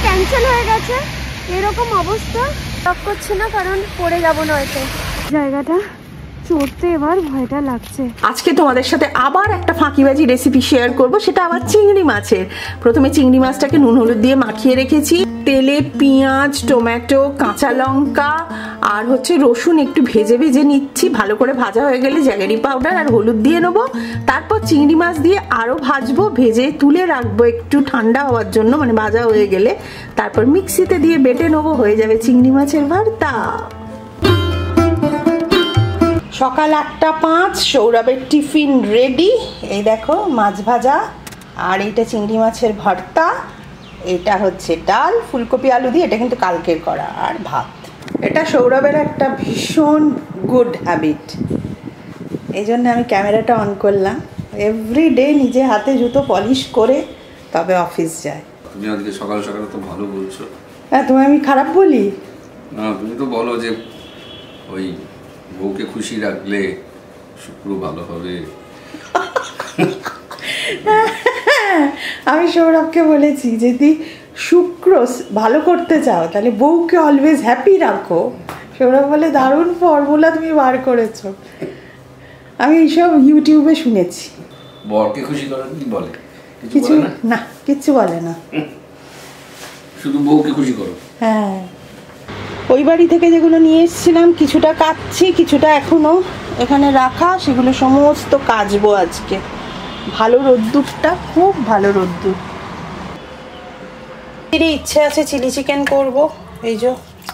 Cancel হয়ে গেছে, এরকম অবস্থা। টপ করছি না কারণ পড়ে যাবো নয়তো। জায়গাটা চড়তে এবার ভয়টা লাগছে। আজকে তোমাদের সাথে আবার একটা ফাঁকিবাজি রেসিপি শেয়ার করব, সেটা আবার চিংড়ি মাছের। প্রথমে চিংড়ি মাছটাকে নুন হলুদ দিয়ে মাখিয়ে রেখেছি, তেলে পেঁয়াজ, টমেটো, কাঁচা লঙ্কা আর রসুন একটু ভেজে ভেজে নিচ্ছি। ভালো করে ভাজা হয়ে গেলে জ্যাগেরি পাউডার আর হলুদ দিয়ে নেবো। তারপর চিংড়ি মাছ দিয়ে আরও ভাজবো, ভেজে তুলে রাখবো একটু ঠান্ডা হওয়ার জন্য, মানে ভাজা হয়ে গেলে তারপর মিক্সিতে দিয়ে বেটে নেবো, হয়ে যাবে চিংড়ি মাছের ভর্তা। সকাল 8:05, সৌরভের টিফিন রেডি। এই দেখো মাছ ভাজা, আর এইটা চিংড়ি মাছের ভর্তা, এটা ডাল ফুলকপি আলু দিয়ে, এটা কিন্তু কালকের করা, আর ভাত। এটা সৌরভের একটা ভীষণ গুড হ্যাবিট, এই জন্য আমি ক্যামেরাটা অন করলাম। এভরিডে নিজে হাতে জুতো পলিশ করে তবে অফিস যায়। তুমি আজকে সকাল সকাল তো ভালো বলছো। হ্যাঁ, তুমি আমি খারাপ বলি না, তুমি তো বলো যে ওই বউকে খুশি রাখলে শুক্র ভালো হবে। আমি সৌরভকে বলেছি যদি শুক্র ভালো করতে চাও তাহলে বউকে অলওয়েজ হ্যাপি রাখো। সৌরভ বলে দারুণ ফর্মুলা তুমি বার করেছো। আমি এইসব ইউটিউবে শুনেছি। বরকে খুশি করার কি বলে? কিছু না, কিচ্ছু বলে না, শুধু বউকে খুশি করো। হ্যাঁ, ওই বাড়ি থেকে যেগুলো নিয়ে এসেছিলাম কিছুটা কাটছি, কিছুটা এখনো এখানে রাখা, সেগুলো সমস্ত কাচবো আজকে। ভালো রোদ্দুরটা, খুব ভালো রোদ্দুর। ইচ্ছে আছে চিলি চিকেন করব। এই যে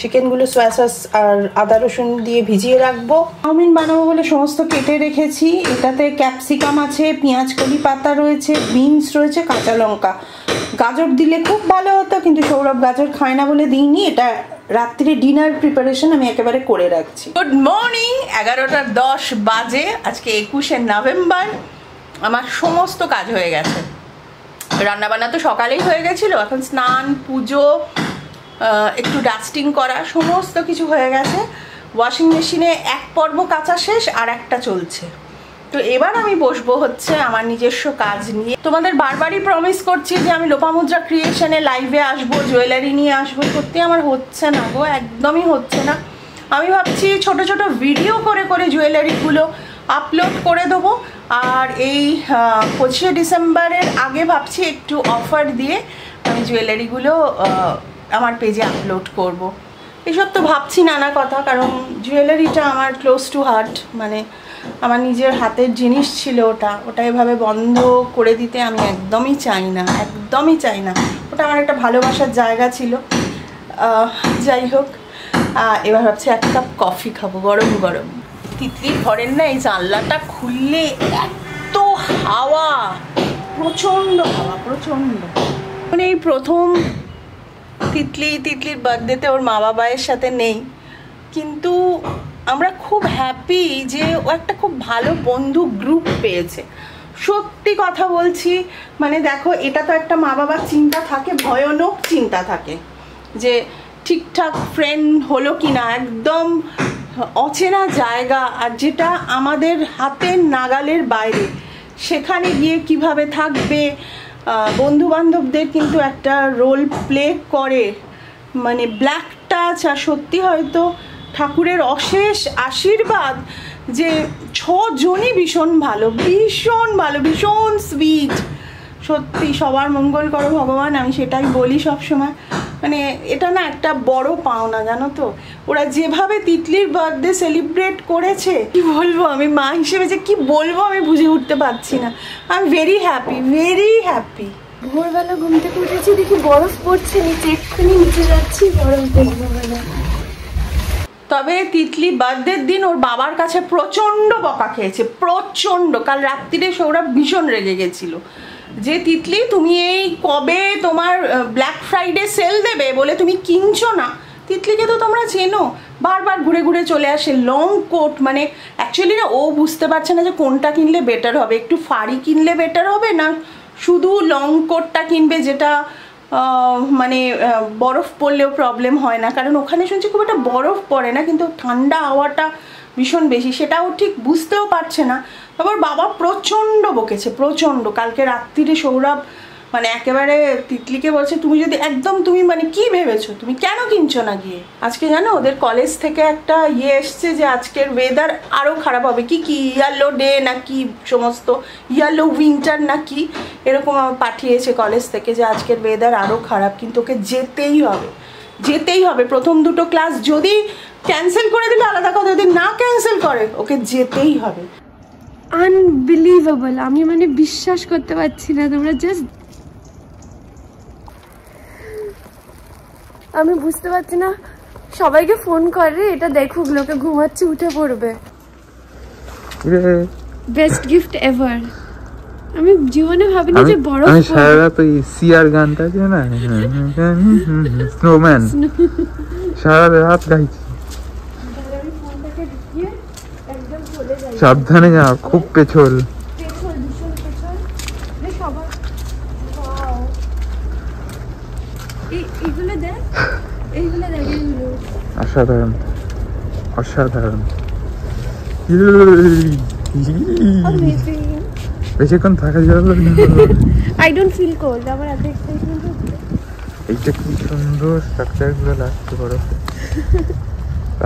চিকেনগুলো সয়া সস আর আদা রসুন দিয়ে ভিজিয়ে রাখবো। চাউমিন বানাবো বলে সমস্ত কেটে রেখেছি। এটাতে ক্যাপসিকাম আছে, পেঁয়াজ কলি পাতা রয়েছে, বিনস রয়েছে, কাঁচা লঙ্কা। গাজর দিলে খুব ভালো হতো, কিন্তু সৌরভ গাজর খায় না বলে দিইনি। এটা রাত্রি ডিনার প্রিপারেশন আমি একেবারে করে রাখছি। গুড মর্নিং, 11:10 বাজে। আজকে 21শে নভেম্বর। আমার সমস্ত কাজ হয়ে গেছে। রান্নাবান্না তো সকালেই হয়ে গেছিলো, এখন স্নান, পুজো, একটু ডাস্টিং করা, সমস্ত কিছু হয়ে গেছে। ওয়াশিং মেশিনে এক পর্ব কাচা শেষ, আর একটা চলছে। তো এবার আমি বসবো আমার নিজস্ব কাজ নিয়ে। তোমাদের বারবারই প্রমিস করছি যে আমি লোপামুদ্রা ক্রিয়েশনে লাইভে আসবো, জুয়েলারি নিয়ে আসবো। সত্যি আমার হচ্ছে না গো, একদমই হচ্ছে না। আমি ভাবছি ছোট ছোট ভিডিও করে করে জুয়েলারিগুলো আপলোড করে দেবো। আর এই 25শে ডিসেম্বরের আগে ভাবছি একটু অফার দিয়ে আমি জুয়েলারিগুলো আমার পেজে আপলোড করব। এসব তো ভাবছি নানা কথা, কারণ জুয়েলারিটা আমার ক্লোজ টু হার্ট, মানে আমার নিজের হাতের জিনিস ছিল। ওটা এভাবে বন্ধ করে দিতে আমি একদমই চাই না, একদমই চাই না। ওটা আমার একটা ভালোবাসার জায়গা ছিল। যাই হোক, এবার ভাবছি 1 কাপ কফি খাবো, গরম গরম। তিতলির ঘরের না এই জানলাটা খুললে এত হাওয়া, প্রচণ্ড হাওয়া, প্রচণ্ড। মানে এই প্রথম তিতলির বার্থডেতে ওর মা বাবার সাথে নেই, কিন্তু আমরা খুব হ্যাপি যে ও একটা খুব ভালো বন্ধু গ্রুপ পেয়েছে। সত্যি কথা বলছি, মানে দেখো, এটা তো একটা মা বাবার চিন্তা থাকে, ভয়ানক চিন্তা থাকে যে ঠিকঠাক ফ্রেন্ড হলো কিনা, একদম অচেনা জায়গা, আর যেটা আমাদের হাতের নাগালের বাইরে, সেখানে গিয়ে কিভাবে থাকবে। বন্ধু বান্ধবদের কিন্তু একটা রোল প্লে করে, মানে ব্ল্যাক টাচ। আর সত্যি হয়তো ঠাকুরের অশেষ আশীর্বাদ যে 6 জনই ভীষণ ভালো, ভীষণ ভালো, ভীষণ সুইট। সত্যি সবার মঙ্গল করো ভগবান, আমি সেটাই বলি সব সময়। মানে এটা না একটা বড় পাওনা, জানো তো। ওরা যেভাবে তিতলির বার্থডে সেলিব্রেট করেছে, কি বলবো, আমি মা হিসেবে যে কি বলবো আমি বুঝে উঠতে পারছি না। I am very happy, very happy. ভোরবেলা ঘুম থেকে উঠেছি, দেখি বরফ পড়ছে নিচে, এক্ষুনি নিচে যাচ্ছি, বরফ দেখবো বলে। তবে তিতলি বার্থডের দিন ওর বাবার কাছে প্রচণ্ড বকা খেয়েছে, প্রচণ্ড। কাল রাত্রিরে সৌরভ ভীষণ রেগে গেছিল যে তিতলি তুমি এই কবে তোমার ব্ল্যাক ফ্রাইডে সেল দেবে বলে তুমি কিনছো না। তিতলিকে তো তোমরা চেনো, বারবার ঘুরে ঘুরে চলে আসে। লং কোট, মানে অ্যাকচুয়ালি না ও বুঝতে পারছে না যে কোনটা কিনলে বেটার হবে, একটু ফাড়ি কিনলে বেটার হবে না শুধু লং কোটটা কিনবে, যেটা মানে বরফ পড়লেও প্রবলেম হয় না। কারণ ওখানে শুনছি খুব একটা বরফ পড়ে না, কিন্তু ঠান্ডা হাওয়াটা ভীষণ বেশি, সেটাও ঠিক বুঝতেও পারছে না। তারপর বাবা প্রচণ্ড বকেছে, প্রচণ্ড। কালকে রাত্রিরে সৌরভ মানে একেবারে তিতলিকে বলছে তুমি যদি একদম তুমি মানে কি ভেবেছো, তুমি কেন কিনছো না গিয়ে। আজকে জানো ওদের কলেজ থেকে একটা এসছে যে আজকের ওয়েদার আরও খারাপ হবে, কি কি ইয়েলো ডে নাকি সমস্ত ইয়েলো উইন্টার নাকি এরকম আমার পাঠিয়েছে কলেজ থেকে যে আজকের ওয়েদার আরও খারাপ, কিন্তু ওকে যেতেই হবে, যেতেই হবে। প্রথম দুটো ক্লাস যদি ক্যান্সেল করে দিলে আলাদা কথা, যদি না ক্যান্সেল করে ওকে যেতেই হবে। আনবিলিভেবল, আমি মানে বিশ্বাস করতে পারছি না। তোমরা জাস্ট, আমি বুঝতে পারছি না। সবাইকে ফোন করে এটা দেখুক, লোকে ঘুমাচ্ছে উঠে পড়বে। Best gift ever. আমি জীবনে ভাবিনি যে বড় আমি সারা রাত ওই সিআর গানটা আছে না, স্নোম্যান, সারা রাত গাইছি। সাবধানে যা, খুব পেছল। অসাধারণ, অসাধারণ। বেশিক্ষণ থাকা যাবে না। আই ডোন্ট ফিল কোল্ড, আমার এত এক্সাইটমেন্ট হচ্ছে। এইটা কি সুন্দর স্ট্রাকচার গুলো লাগছে বরফে।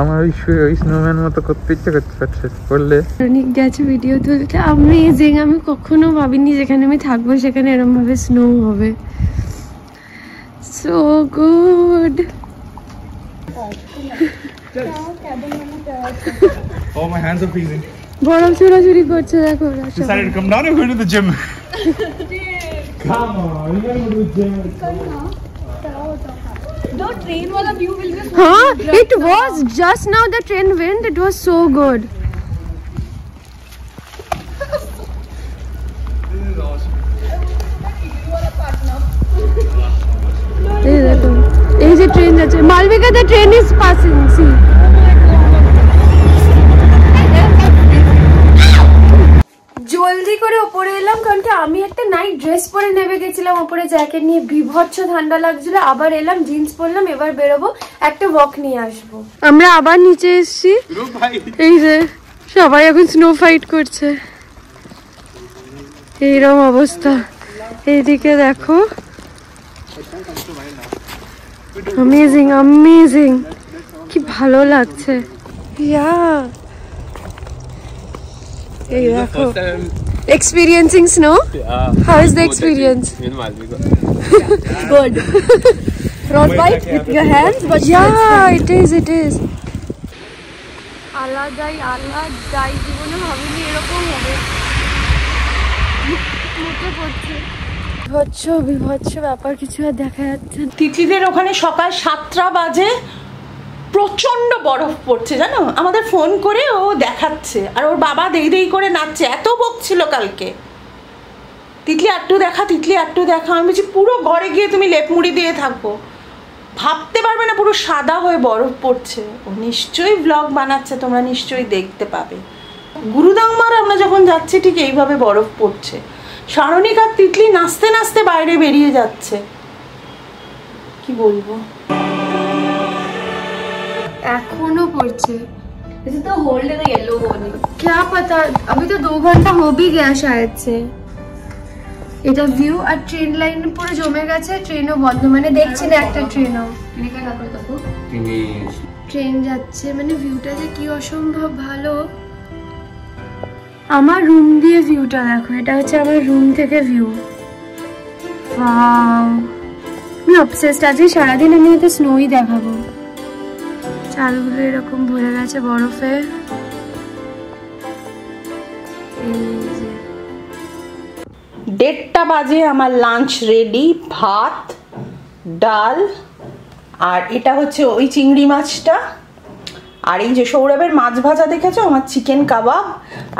আমার ওই স্নোম্যান মতো করতে ইচ্ছে করছে করলে। অনেক গেছে ভিডিও তুলতে, অ্যামেজিং। আমি কখনো ভাবিনি যেখানে আমি থাকবো সেখানে এরকম ভাবে স্নো হবে। So good. Oh, my hands are freezing. বরফ ছোড়াছুড়ি করছে দেখো। Decided to come down and go to the gym. Come on, you gotta go to the gym. The train wala view will be so good. It was just now the train went. It was so good. এই দেখো, এই যে train যাচ্ছে Malavika, the train is passing. See. জলদি করে ওপরে এলাম কারণ কি আমি একটা নাইট ড্রেস পরে নেমে গেছিলাম ওপরে, জ্যাকেট নিয়ে বিভৎস ঠান্ডা লাগছিল। আবার এলাম, জিন্স পরলাম, এবার বেরোবো, একটা ওয়াক নিয়ে আসবো। আমরা আবার নিচে এসেছি, এই যে সবাই এখন স্নো ফাইট করছে, এইরকম অবস্থা। এইদিকে দেখো, অ্যামেজিং অ্যামেজিং, কি ভালো লাগছে। ইয়া, এই দেখো, experiencing snow. How is the experience? Good. Frostbite with your hands, but yeah, it is. আলাদাই জীবনে ভাবিনি এরকম হবে। মুখে পড়ছে বিভৎস ব্যাপার, কিছু আর দেখা যাচ্ছে। তিতলিদের ওখানে সকাল 7টা বাজে, প্রচন্ড বরফ পড়ছে জানো। আমাদের ফোন করে ও দেখাচ্ছে, আর ওর বাবা দেই করে নাচছে, এত বকছিল কালকে, তিতলি একটু দেখা, তিতলি একটু দেখা। আমি বলছি পুরো ঘরে গিয়ে তুমি লেপ মুড়ি দিয়ে থাকবো, ভাবতে পারবে না পুরো সাদা হয়ে বরফ পড়ছে। ও নিশ্চয়ই ব্লগ বানাচ্ছে, তোমরা নিশ্চয়ই দেখতে পাবে। গুরুদাংমার আমরা যখন যাচ্ছি ঠিক এইভাবে বরফ পড়ছে। সারণিক আর তিতলি নাচতে নাচতে বাইরে বেরিয়ে যাচ্ছে, কি বলবো। एखोनो पड़ছে। इसे तो होल्ड है येलो वाली, क्या पता, अभी तो 2 घंटा हो भी गया शायद से। এটা ভিউ আর ট্রেন লাইন পুরো জমে গেছে, ট্রেনও বন্ধ, মানে দেখছি না একটা ট্রেনও। ট্রেন যাচ্ছে, মানে ভিউটা যে কি অসম্ভব ভালো। আমার রুম দিয়ে ভিউটা দেখো, এটা হচ্ছে আমার রুম থেকে ভিউ। ওয়াও, আমি অবসেসড আছি, সারাদিন আমি এটা স্নোই দেখাবো। চালগুলো এরকম ভরে গেছে বরফে। 1:30 বাজে আমার লাঞ্চ রেডি, ভাত, ডাল, আর এটা হচ্ছে ওই চিংড়ি মাছটা, আর এই যে সৌরভের মাছ ভাজা দেখেছো, আমার চিকেন কাবাব,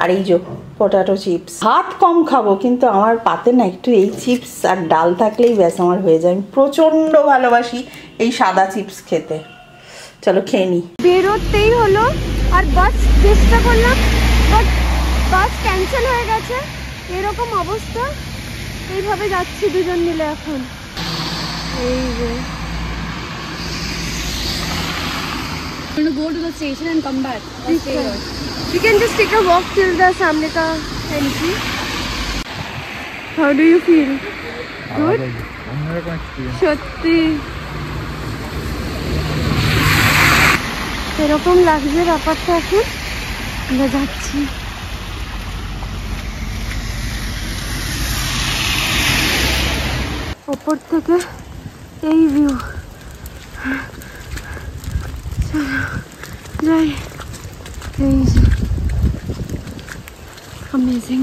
আর এই যে পটাটো চিপস। ভাত কম খাবো, কিন্তু আমার পাতে না একটু এই চিপস আর ডাল থাকলেই ব্যাস আমার হয়ে যায়। আমি প্রচণ্ড ভালোবাসি এই সাদা চিপস খেতে। চলো খেয়ে নি। বেরোতেই হলো, আর বাস চেষ্টা করলাম, বাট বাস ক্যান্সেল হয়ে গেছে। এরকম অবস্থা, এইভাবে যাচ্ছি দুজন মিলে এখন। এই যে go to the station and come back. You can just take a walk till the सामने का entry. How do you feel? Good. অন্যরকম এক্সপিরিয়েন্স। সত্যি এরকম লাগছে ব্যাপারটা। এখন আমরা যাচ্ছি। ওপর থেকে এই ভিউ। যাই। এই যে অ্যামেজিং,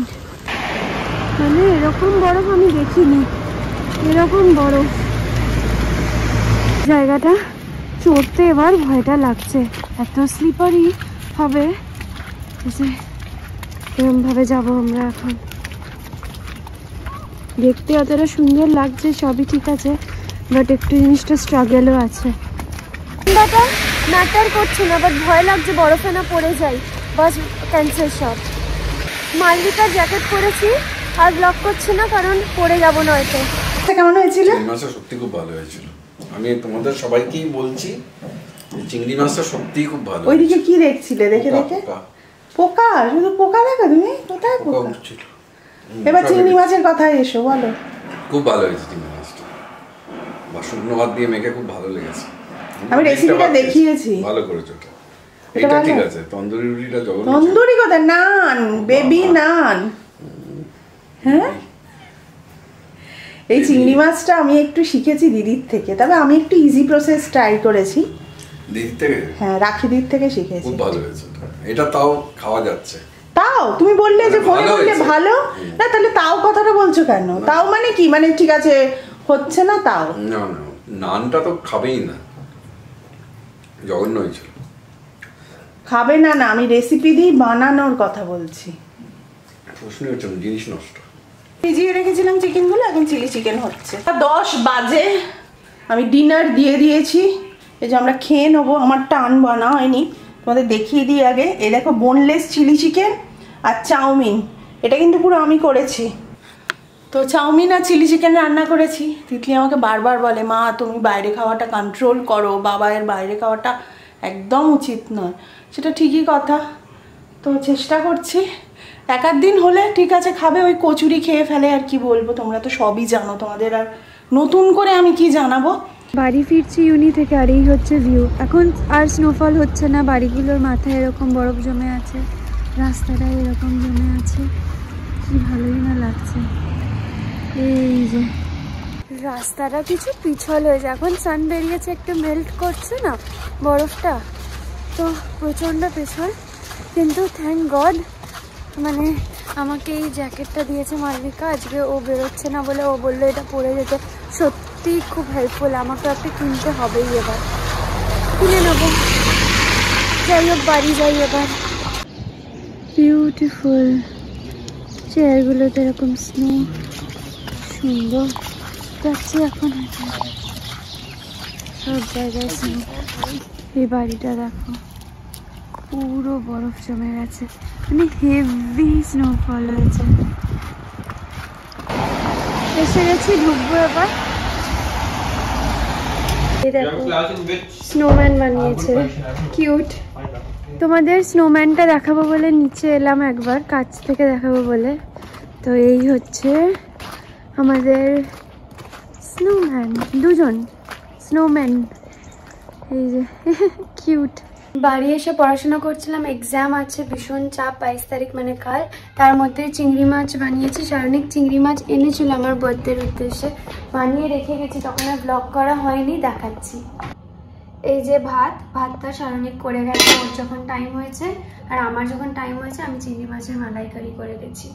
মানে এরকম বরফ আমি দেখিনি, এরকম বরফ। জায়গাটা চড়তে এবার ভয়টা লাগছে, এত স্লিপারি হবে যে এরকম ভাবে যাবো আমরা। এখন দেখতে অতটা সুন্দর লাগছে, সবই ঠিক আছে, বাট একটু জিনিসটা স্ট্রাগলও আছে। ঠান্ডাটা ম্যাটার করছে না, বাট ভয় লাগছে বরফে না পড়ে যাই, বাস ক্যান্সেল সব। মালবিকার জ্যাকেট পরেছি আর ব্লক করছে না, কারণ পড়ে যাবো নয়তো। কেমন হয়েছিল? চিংড়ি মাছটা সত্যি খুব ভালো হয়েছিল। আমি তোমাদের সবাইকেই বলছি চিংড়ি মাছটা সত্যিই খুব ভালো। ওইদিকে কি দেখছিলে? দেখে দেখে পোকা, শুধু পোকা দেখো তুমি? কোথায় পোকা? এবার চিংড়ি মাছের কথায় এসো, বলো। খুব ভালো হয়েছে চিংড়ি মাছটা, বা শুকনো ভাত দিয়ে মেখে খুব ভালো লেগেছে। আমি রেসিপিটা দেখিয়েছি। ভালো করেছো এটা। ঠিক আছে, তন্দুরি রুটিটা জগন্নাথ। তন্দুরি কোথায়? নান, বেবি নান। হ্যাঁ, এই চিংড়ি মাছটা আমি একটু শিখেছি দিদির থেকে, তবে আমি একটু ইজি প্রসেস ট্রাই করেছি। দিদির থেকে? হ্যাঁ, রাখি দিদির থেকে শিখেছি। খুব ভালো হয়েছে এটা, তাও খাওয়া যাচ্ছে। তাও তুমি বললে যে ফোনে বললে ভালো না, তাহলে তাও কথাটা বলছো কেন? তাও মানে কি? মানে ঠিক আছে হচ্ছে না তাও? না না, নানটা তো খাবেই না, জঘন্য হয়েছিল। খাবে না না, আমি রেসিপি দিয়ে বানানোর কথা বলছি। প্রশ্ন হচ্ছে জিনিস নষ্ট। ভিজিয়ে রেখেছিলাম চিকেনগুলো, এখন চিলি চিকেন হচ্ছে। 10 বাজে, আমি ডিনার দিয়ে দিয়েছি। এই যে আমরা খেয়ে নেবো, আমার টান বানা হয়নি, তোমাদের দেখিয়ে দিই আগে। এই দেখো বোনলেস চিলি চিকেন আর চাউমিন, এটা কিন্তু পুরো আমি করেছি। তো চাউমিন আর চিলি চিকেন রান্না করেছি। তিতলি আমাকে বারবার বলে, মা তুমি বাইরে খাওয়াটা কন্ট্রোল করো, বাবায়ের বাইরে খাওয়াটা একদম উচিত নয়। সেটা ঠিকই কথা, তো চেষ্টা করছি। এক আধ দিন হলে ঠিক আছে খাবে, ওই কচুরি খেয়ে ফেলে, আর কি বলবো, তোমরা তো সবই জানো, তোমাদের আর নতুন করে আমি কি জানাবো। বাড়ি ফিরছি ইউনি থেকে, আর এই হচ্ছে ভিউ। এখন আর স্নোফল হচ্ছে না, বাড়িগুলোর মাথায় এরকম বরফ জমে আছে, রাস্তাটায় এরকম জমে আছে, কি ভালোই না লাগছে। এই যে রাস্তাটা কিছু পিছল হয়েছে, এখন সান বেরিয়েছে, একটু মেল্ট করছে না বরফটা, তো প্রচণ্ড পিছল। কিন্তু থ্যাংক গড, মানে আমাকে এই জ্যাকেটটা দিয়েছে মালবিকা আজকে, ও বেরোচ্ছে না বলে, ও বললো এটা পরে যেতে। সত্যিই খুব হেল্পফুল, আমাকে একটা কিনতে হবেই, এবার কিনে নেবো। যাই হোক, বাড়ি যাই এবার। বিউটিফুল চেয়ারগুলোতে এরকম স্নো, সুন্দর যাচ্ছে এখন, সব জায়গায় স্নো। এই বাড়িটা দেখো, পুরো বরফ জমে গেছে, মানে হেভি স্নোফল হয়েছে। এসে গেছি, ঢুকবো এবার। স্নোম্যান বানিয়েছে, কিউট। তোমাদের স্নোম্যানটা দেখাবো বলে নিচে এলাম একবার, কাছ থেকে দেখাবো বলে। তো এই হচ্ছে আমাদের স্নোম্যান, দুজন স্নোম্যান, এই যে কিউট। বাড়ি এসে পড়াশোনা করছিলাম, এক্সাম আছে, ভীষণ চাপ, 22 তারিখ মানে কাল। তার মধ্যে চিংড়ি মাছ বানিয়েছি, সারণিক চিংড়ি মাছ এনেছিল আমার বার্থডের উদ্দেশ্যে, বানিয়ে রেখে গেছি, তখন আর ব্লগ করা হয়নি, দেখাচ্ছি। এই যে ভাতটা সারণিক করে গেছে ওর যখন টাইম হয়েছে, আর আমার যখন টাইম হয়েছে আমি চিংড়ি মাছের মালাইকারি করে গেছি।